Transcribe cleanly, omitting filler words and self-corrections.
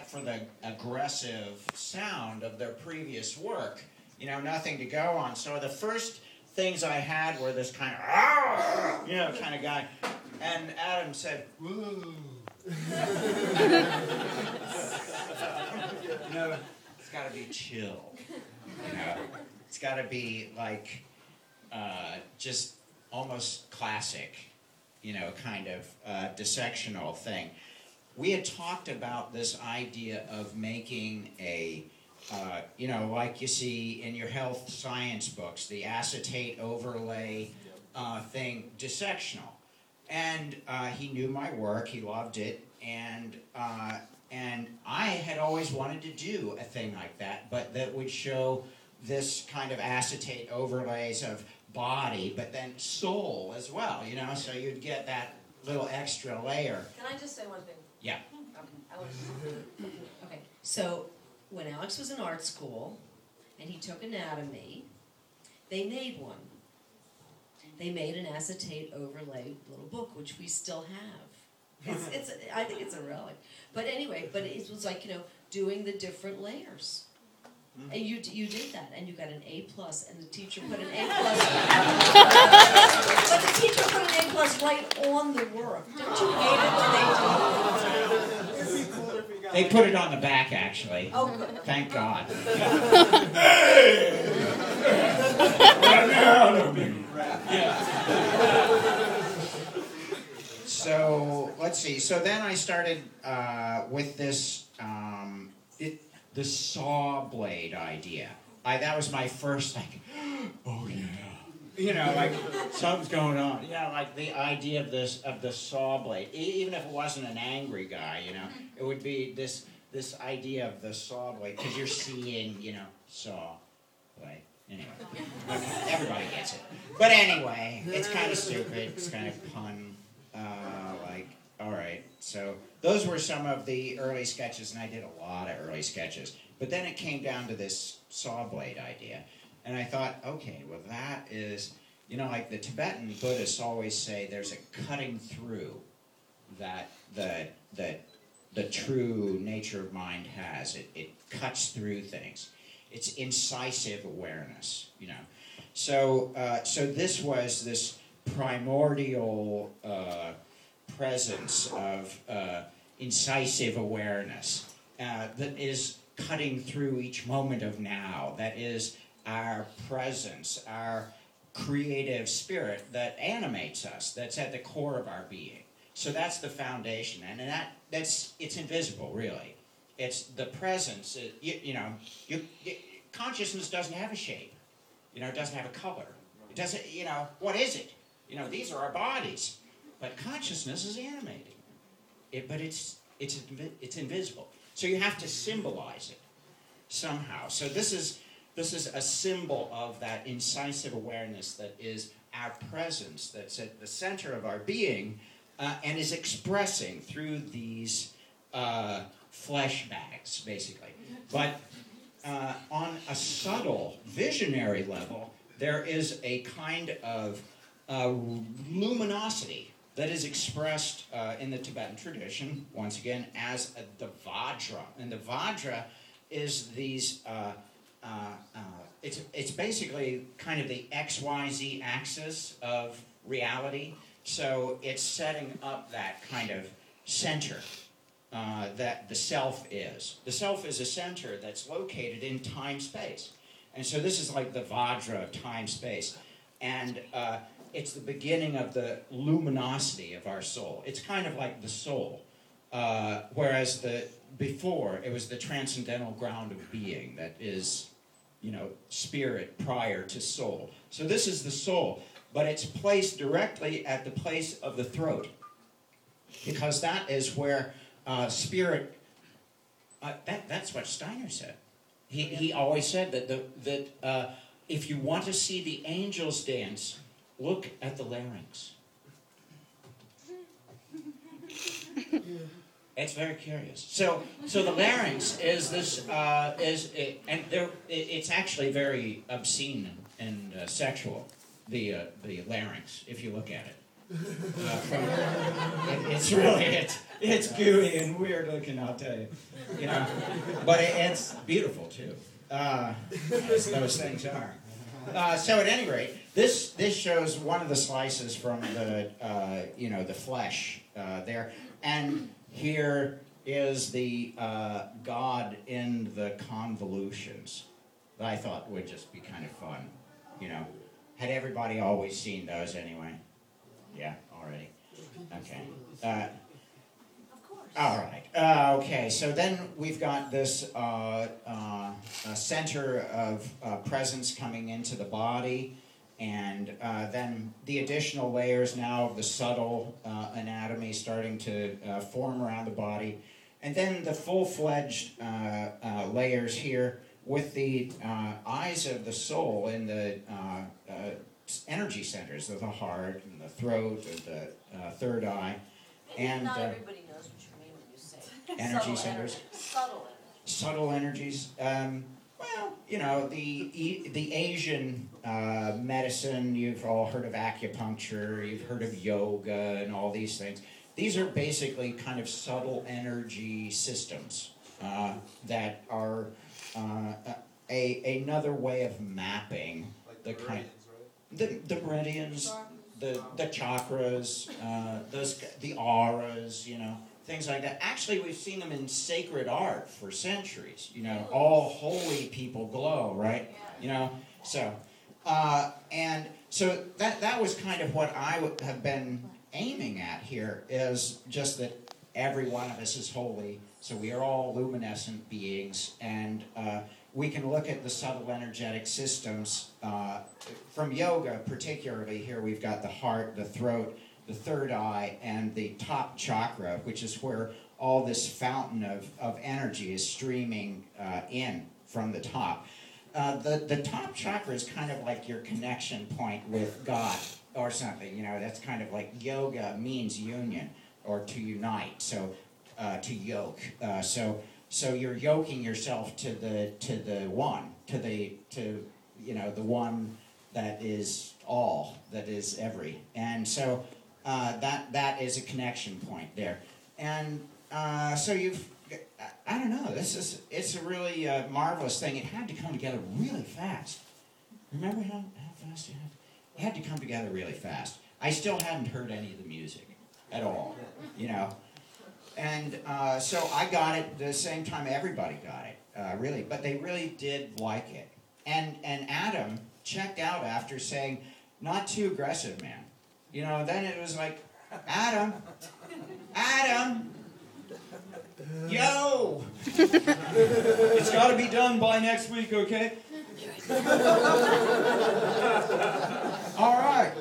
except for the aggressive sound of their previous work. Nothing to go on. So the first things I had were this kind of, kind of guy. And Adam said, "Ooh." It's got to be chill. It's got to be like just almost classic, kind of dissectional thing. We had talked about this idea of making a, like you see in your health science books, the acetate overlay thing, dissectional. And he knew my work, he loved it, and I had always wanted to do a thing like that, but that would show this kind of acetate overlays of body, but then soul as well, so you'd get that little extra layer. Can I just say one thing? Yeah. Okay, so when Alex was in art school, and he took anatomy, they made one. They made an acetate overlay little book, which we still have. I think it's a relic. But anyway, it was like, doing the different layers. Mm-hmm. And you did that, and you got an A+, and the teacher put an A+. But the teacher put an A+ right on the work. Don't you hate it when they do? They put it on the back, actually. Oh, good. Thank God. So, let's see. So then I started with this, the saw blade idea. That was my first, oh yeah. Like, something's going on. Like the idea of the saw blade. Even if it wasn't an angry guy, it would be this idea of the saw blade, because you're seeing, saw blade. Anyway, everybody gets it. But anyway, it's kind of stupid. It's kind of pun. All right. So those were some of the early sketches, and I did a lot of early sketches. But then it came down to this saw blade idea. And I thought, okay, well that is, like the Tibetan Buddhists always say, there's a cutting through that the true nature of mind has. It cuts through things. It's incisive awareness, So this was this primordial presence of incisive awareness that is cutting through each moment of now. That is our presence, our creative spirit that animates us, that's at the core of our being. So that's the foundation, and it's invisible, really. It's the presence. Consciousness doesn't have a shape. It doesn't have a color. It doesn't. What is it? These are our bodies, but consciousness is animating. But it's invisible. So you have to symbolize it somehow. So this is a symbol of that incisive awareness that is our presence, that's at the center of our being, and is expressing through these flesh bags, basically. But on a subtle, visionary level, there is a kind of luminosity that is expressed in the Tibetan tradition, once again, as the Vajra. And the Vajra is these, it's basically kind of the XYZ axis of reality. So it's setting up that kind of center that the self is. The self is a center that's located in time-space. And so this is like the Vajra of time-space. And it's the beginning of the luminosity of our soul. It's kind of like the soul. Whereas before, it was the transcendental ground of being that is, spirit prior to soul. So this is the soul. But it's placed directly at the place of the throat. Because that is where spirit... that's what Steiner said. He always said that if you want to see the angels dance, look at the larynx. It's very curious. So the larynx is this it's actually very obscene and sexual. The larynx, if you look at it, It's really it's gooey and weird looking, I'll tell you. You know, but it's beautiful too. As those things are. So at any rate, this shows one of the slices from the the flesh there, and here is the God in the convolutions that I thought would just be kind of fun. You know, had everybody always seen those anyway? Yeah, already. Okay. Of course. All right. Okay. So then we've got this center of presence coming into the body, and then the additional layers now of the subtle anatomy starting to form around the body, and then the full-fledged layers here with the eyes of the soul in the energy centers of the heart and the throat and the third eye. And not everybody knows what you mean when you say energy centers. Subtle energies. Well, you know, the Asian medicine, you've all heard of acupuncture, you've heard of yoga and all these things. These are basically kind of subtle energy systems that are another way of mapping like the kind the meridians, the chakras, the auras, you know, things like that. Actually, we've seen them in sacred art for centuries. You know, all holy people glow, right? You know, so and so that was kind of what I would have been aiming at here, is just that every one of us is holy, so we are all luminescent beings, and we can look at the subtle energetic systems from yoga. Particularly here we've got the heart, the throat, the third eye, and the top chakra, which is where all this fountain of energy is streaming in from the top. The top chakra is kind of like your connection point with God or something. You know, that's kind of like yoga means union or to unite. So to yoke. So you're yoking yourself to the one, to the one that is all, that is every. And so that is a connection point there. And so I don't know, it's a really marvelous thing. It had to come together really fast. Remember how fast it had? It had to come together really fast. I still hadn't heard any of the music at all, you know. And so I got it the same time everybody got it, really. But they really did like it. And Adam checked out after saying, not too aggressive, man. You know, then it was like, Adam, yo! It's got to be done by next week, okay? All right.